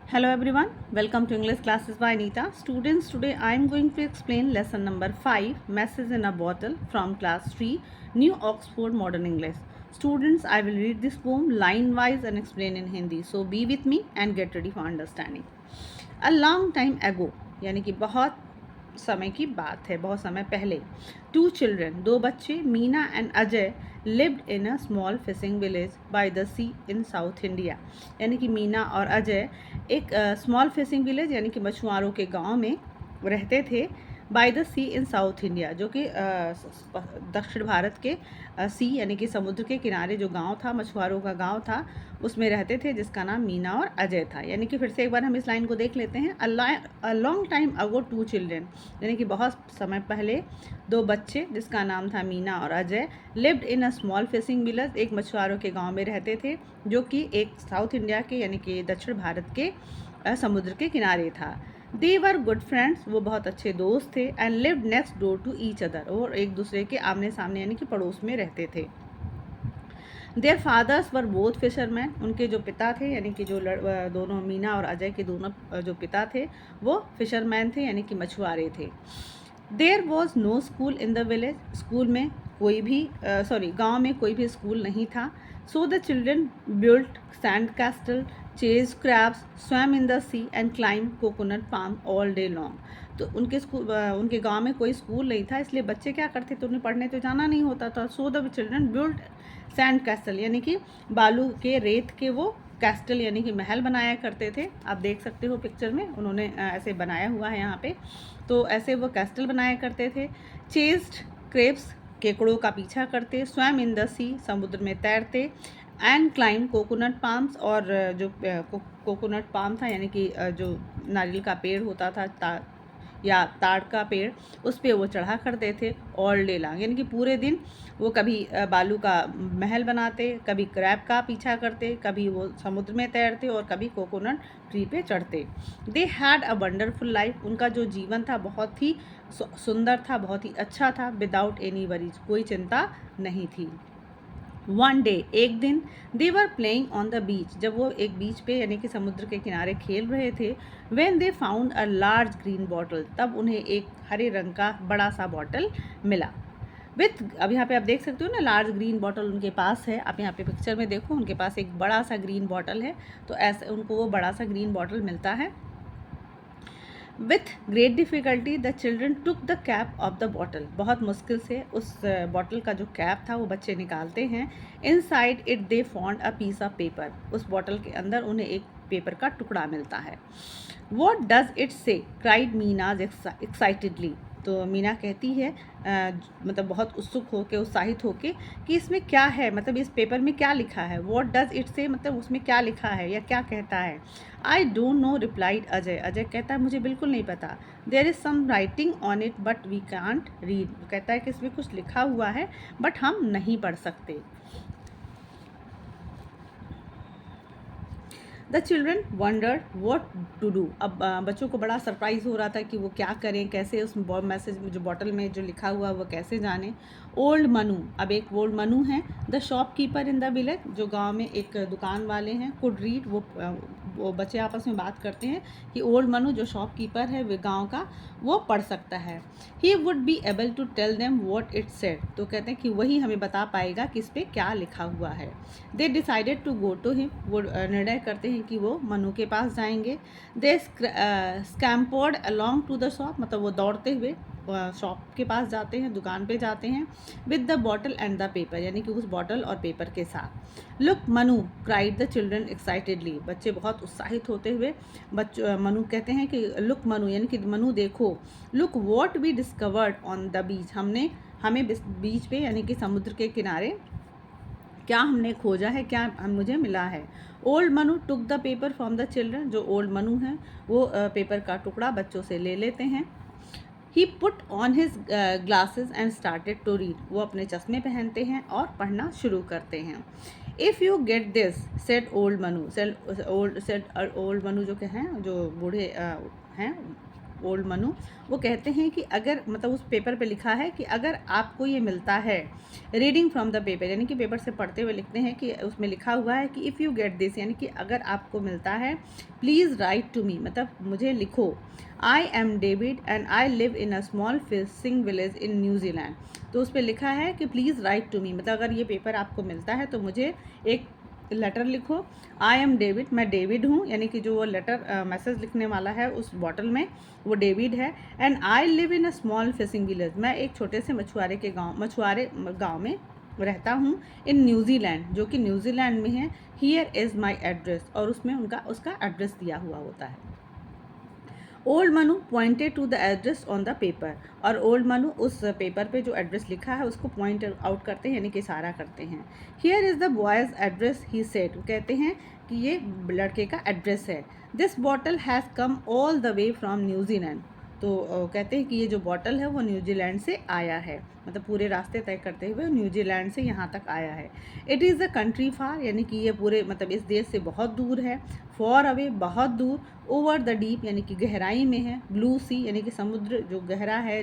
Hello everyone, welcome to English classes by Anita. Students, today I am going to explain lesson number 5, Message in a Bottle from class 3, New Oxford Modern English. Students, I will read this poem line wise and explain in Hindi. So be with me and get ready for understanding. A long time ago, यानी कि बहुत समय की बात है, बहुत समय पहले, टू चिल्ड्रन, दो बच्चे, Meena and Ajay, lived in a small fishing village by the sea in South India. यानी कि मीना और अजय एक स्मॉल फिशिंग विलेज यानी कि मछुआरों के गांव में रहते थे, by the sea in South India, जो कि दक्षिण भारत के सी यानी कि समुद्र के किनारे जो गांव था, मछुआरों का गांव था, उसमें रहते थे, जिसका नाम मीना और अजय था। यानी कि फिर से एक बार हम इस लाइन को देख लेते हैं। A long time ago two children, यानी कि बहुत समय पहले दो बच्चे, जिसका नाम था मीना और Ajay, lived in a small fishing village, एक मछुआरों के गांव में रहते थे, जो कि एक साउथ इंडिया के यानी कि दक्षिण भारत के समुद्र के किनारे था। दे वर गुड फ्रेंड्स, वो बहुत अच्छे दोस्त थे, and lived next door to each other, और एक दूसरे के आमने सामने यानी कि पड़ोस में रहते थे। Their fathers were both fishermen, उनके जो पिता थे यानी कि जो दोनों मीना और अजय के दोनों जो पिता थे वो फिशरमैन थे यानी कि मछुआरे थे। There was no school in the village, school में कोई भी गांव में कोई भी स्कूल नहीं था। So the children built sand castle, chase crabs, swam in the sea and climb coconut palm all day long. तो उनके गांव में कोई स्कूल नहीं था, इसलिए बच्चे क्या करते थे, उन्हें पढ़ने तो जाना नहीं होता था। So the children built sand castle, यानी कि बालू के रेत के वो कैस्टल यानी कि महल बनाया करते थे। आप देख सकते हो पिक्चर में उन्होंने ऐसे बनाया हुआ है यहाँ पे। तो ऐसे वो कैस्टल बनाया करते थे। चेस्ड क्रेप्स, केकड़ों का पीछा करते। स्वैम इन द सी, समुद्र में तैरते। एंड क्लाइम कोकोनट पाम्स, और जो कोकोनट पाम था यानी कि जो नारियल का पेड़ होता था या ताड़ का पेड़, उस पर वो चढ़ा करते थे ऑल डे लॉन्ग, यानी कि पूरे दिन वो कभी बालू का महल बनाते, कभी क्रैब का पीछा करते, कभी वो समुद्र में तैरते और कभी कोकोनट ट्री पे चढ़ते। They had a wonderful life, उनका जो जीवन था बहुत ही सुंदर था, बहुत ही अच्छा था। विदाउट एनी वरीज, कोई चिंता नहीं थी। वन डे, एक दिन, they were playing on the beach, जब वो एक बीच पे यानी कि समुद्र के किनारे खेल रहे थे। When they found a large green bottle, तब उन्हें एक हरे रंग का बड़ा सा बॉटल मिला। विथ, अब यहाँ पे आप देख सकते हो ना, लार्ज ग्रीन बॉटल उनके पास है। आप यहाँ पे पिक्चर में देखो, उनके पास एक बड़ा सा ग्रीन बॉटल है। तो ऐसे उनको वो बड़ा सा ग्रीन बॉटल मिलता है। With great difficulty the children took the cap of the bottle, बहुत मुश्किल से उस बॉटल का जो कैप था वो बच्चे निकालते हैं। Inside it they found a piece of paper, उस बॉटल के अंदर उन्हें एक पेपर का टुकड़ा मिलता है। What does it say, cried Meena's excitedly, तो मीना कहती है मतलब बहुत उत्सुक होकर, उत्साहित होकर, कि इसमें क्या है, मतलब इस पेपर में क्या लिखा है। वॉट डज इट से, मतलब उसमें क्या लिखा है या क्या कहता है। I don't know, replied Ajay, Ajay कहता है मुझे बिल्कुल नहीं पता। There is some writing on it but we can't read, कहता है कि इसमें कुछ लिखा हुआ है बट हम नहीं पढ़ सकते। The children wondered what to do, अब बच्चों को बड़ा सरप्राइज़ हो रहा था कि वो क्या करें, कैसे उस मैसेज में जो बॉटल में जो लिखा हुआ है वो कैसे जाने। ओल्ड मनु, अब एक ओल्ड मनु है, the shopkeeper in the village, जो गांव में एक दुकान वाले हैं, कुड रीड, वो बच्चे आपस में बात करते हैं कि ओल्ड मनु जो शॉपकीपर है वे गांव का, वो पढ़ सकता है। He would be able to tell them what it said, तो कहते हैं कि वही हमें बता पाएगा कि इस पर क्या लिखा हुआ है। They decided to go to him, वो निर्णय करते हैं कि वो मनु के पास जाएंगे। दे स्कैम्पर्ड अलॉन्ग टू द शॉप, मतलब वो दौड़ते हुए शॉप के पास जाते हैं, दुकान पे जाते हैं। With the bottle and the paper, यानी कि उस बॉटल और पेपर के साथ। Look Manu, cried the children excitedly, बच्चे बहुत उत्साहित होते हुए मनु कहते हैं कि लुक मनु, यानी कि मनु देखो। Look what we discovered on the beach, हमें बीच पे यानी कि समुद्र के किनारे क्या हमने खोजा है, क्या मुझे मिला है। Old Manu took the paper from the children, जो ओल्ड मनु हैं वो पेपर का टुकड़ा बच्चों से ले लेते हैं। He put on his glasses and started to read, वो अपने चश्मे पहनते हैं और पढ़ना शुरू करते हैं। If you get this, said old Manu, said old Manu जो हैं, जो बूढ़े हैं ओल्ड मनु, वो कहते हैं कि अगर मतलब उस पेपर पे लिखा है कि अगर आपको ये मिलता है, रीडिंग फ्रॉम द पेपर यानी कि पेपर से पढ़ते हुए लिखते हैं कि उसमें लिखा हुआ है कि इफ़ यू गेट दिस यानी कि अगर आपको मिलता है, प्लीज़ राइट टू मी मतलब मुझे लिखो, I am David and I live in a small fishing village in New Zealand. तो उस पर लिखा है कि प्लीज़ राइट टू मी मतलब अगर ये पेपर आपको मिलता है तो मुझे एक लेटर लिखो। आई एम डेविड, मैं डेविड हूँ यानी कि जो वो लेटर मैसेज लिखने वाला है उस बॉटल में वो डेविड है। And I live in a small fishing village, मैं एक छोटे से मछुआरे गाँव में रहता हूँ। इन न्यूजीलैंड, जो कि न्यूजीलैंड में है। हियर इज़ माई एड्रेस, और उसमें उसका एड्रेस दिया हुआ होता है। Old Manu pointed to the address on the paper, और ओल्ड मनु उस पेपर पे जो एड्रेस लिखा है उसको पॉइंट आउट करते हैं यानी कि इशारा करते हैं। Here is the boys address he said, कहते हैं कि ये लड़के का एड्रेस है। This bottle has come all the way from New Zealand, तो कहते हैं कि ये जो बॉटल है वो न्यूजीलैंड से आया है, मतलब पूरे रास्ते तय करते हुए न्यूजीलैंड से यहाँ तक आया है। इट इज़ अ कंट्री फार, यानी कि ये पूरे मतलब इस देश से बहुत दूर है। फॉर अवे, बहुत दूर। ओवर द डीप, यानी कि गहराई में है। ब्लू सी, यानी कि समुद्र जो गहरा है,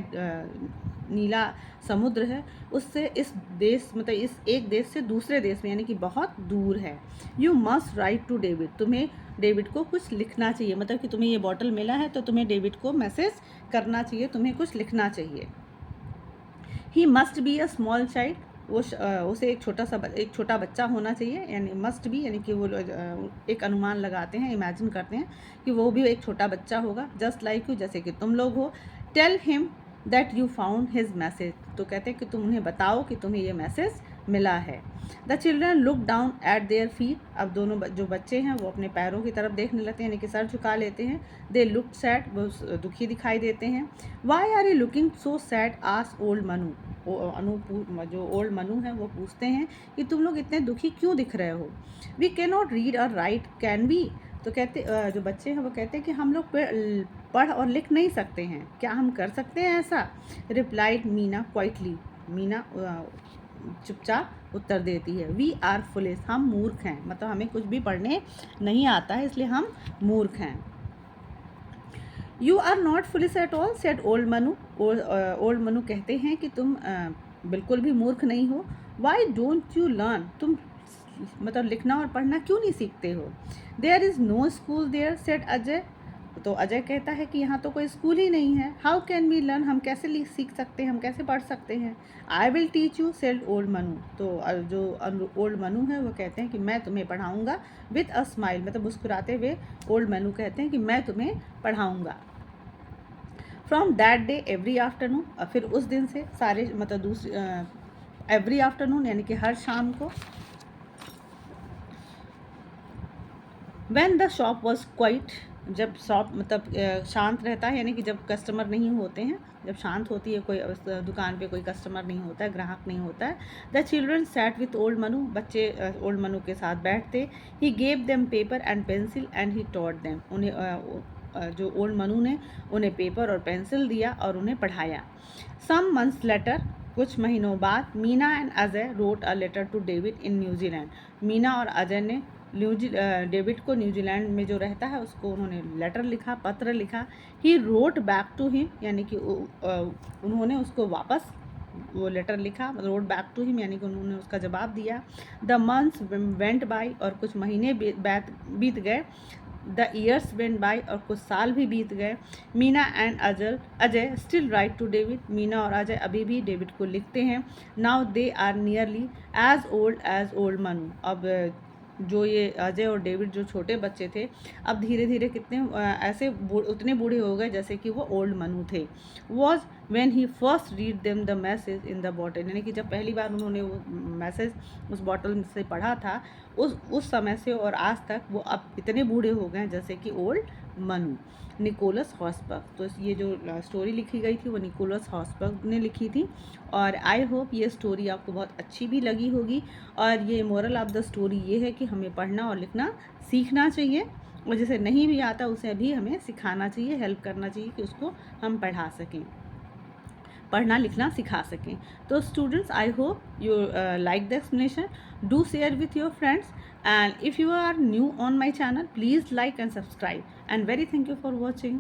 नीला समुद्र है, उससे इस देश मतलब इस एक देश से दूसरे देश में यानी कि बहुत दूर है। You must write to David, तुम्हें डेविड को कुछ लिखना चाहिए, मतलब कि तुम्हें ये बॉटल मिला है तो तुम्हें डेविड को मैसेज करना चाहिए, तुम्हें कुछ लिखना चाहिए। He must be a small child, उसे एक छोटा बच्चा होना चाहिए, यानी मस्ट बी यानी कि वो एक अनुमान लगाते हैं, इमेजिन करते हैं कि वो भी एक छोटा बच्चा होगा। जस्ट लाइक यू, जैसे कि तुम लोग हो। Tell him that you found his message, तो कहते हैं कि तुम उन्हें बताओ कि तुम्हें ये मैसेज मिला है। The children look down eight their feet, अब दोनों जो बच्चे हैं वो अपने पैरों की तरफ देखने लगते हैं, यानी कि सर झुका लेते हैं। दे लुक सैड, वो दुखी दिखाई देते हैं। Why are you looking so sad, asked old Manu, जो ओल्ड मनु है वो पूछते हैं कि तुम लोग इतने दुखी क्यों दिख रहे हो। वी कैन नॉट रीड और राइट, कैन बी, तो कहते जो बच्चे हैं वो कहते हैं कि हम लोग पढ़ और लिख नहीं सकते हैं, क्या हम कर सकते हैं ऐसा। रिप्लाइड मीना क्वाइटली, मीना चुपचाप उत्तर देती है। वी आर फुलिश, हम मूर्ख हैं, मतलब हमें कुछ भी पढ़ने नहीं आता है इसलिए हम मूर्ख हैं। You are not foolish at all, said old Manu, old Manu कहते हैं कि तुम बिल्कुल भी मूर्ख नहीं हो। वाई डोंट यू लर्न, तुम मतलब लिखना और पढ़ना क्यों नहीं सीखते हो। There is no school there, said Ajay, तो अजय कहता है कि यहाँ तो कोई स्कूल ही नहीं है। हाउ कैन वी लर्न, हम कैसे सीख सकते हैं, हम कैसे पढ़ सकते हैं। I will teach you, said old Manu, तो जो ओल्ड मनु है वो कहते हैं कि मैं तुम्हें पढ़ाऊँगा। विथ अ स्माइल, मतलब मुस्कुराते हुए ओल्ड मनु कहते हैं कि मैं तुम्हें पढ़ाऊँगा। From that day every afternoon, फिर उस दिन से सारे मतलब दूसरी एवरी आफ्टरनून यानी कि हर शाम को। When the shop was quite, जब शॉप मतलब शांत रहता है यानी कि जब कस्टमर नहीं होते हैं, जब शांत होती है कोई दुकान पे कोई कस्टमर नहीं होता है, ग्राहक नहीं होता है। The children sat with old Manu, बच्चे ओल्ड मनु के साथ बैठते। He gave them paper and pencil and he taught them, उन्हें जो ओल्ड मनु ने उन्हें पेपर और पेंसिल दिया और उन्हें पढ़ाया। सम मंथ्स लेटर, कुछ महीनों बाद, Meena and Ajay wrote a letter to David in New Zealand, Meena और अजय ने डेविड को न्यूजीलैंड में जो रहता है उसको उन्होंने लेटर लिखा, पत्र लिखा। He wrote back to him, यानी कि उन्होंने उसको वापस वो लेटर लिखा, रोट बैक टू हिम यानी कि उन्होंने उसका जवाब दिया। द मंथ्स वेंट बाई, और कुछ महीने बीत गए। द ईयर्स वेंट बाई, और कुछ साल भी बीत गए। Meena and Ajay still write to David, Meena और अजय अभी भी डेविड को लिखते हैं। Now they are nearly as old Manu, अब जो ये अजय और डेविड जो छोटे बच्चे थे अब धीरे धीरे कितने ऐसे उतने बूढ़े हो गए जैसे कि वो ओल्ड मनु थे। Was when he first read them the message in the bottle, यानी कि जब पहली बार उन्होंने वो मैसेज उस बॉटल से पढ़ा था, उस समय से और आज तक वो अब इतने बूढ़े हो गए जैसे कि ओल्ड मनु। निकोलस हॉसबर्ग, तो ये जो स्टोरी लिखी गई थी वो निकोलस हॉसबर्ग ने लिखी थी। और आई होप ये स्टोरी आपको बहुत अच्छी भी लगी होगी। और ये मोरल ऑफ द स्टोरी ये है कि हमें पढ़ना और लिखना सीखना चाहिए, और जिसे नहीं भी आता उसे भी हमें सिखाना चाहिए, हेल्प करना चाहिए कि उसको हम पढ़ा सकें, पढ़ना लिखना सिखा सकें। तो students, I hope you like the explanation. Do share with your friends, and if you are new on my channel, please like and subscribe, and very thank you for watching.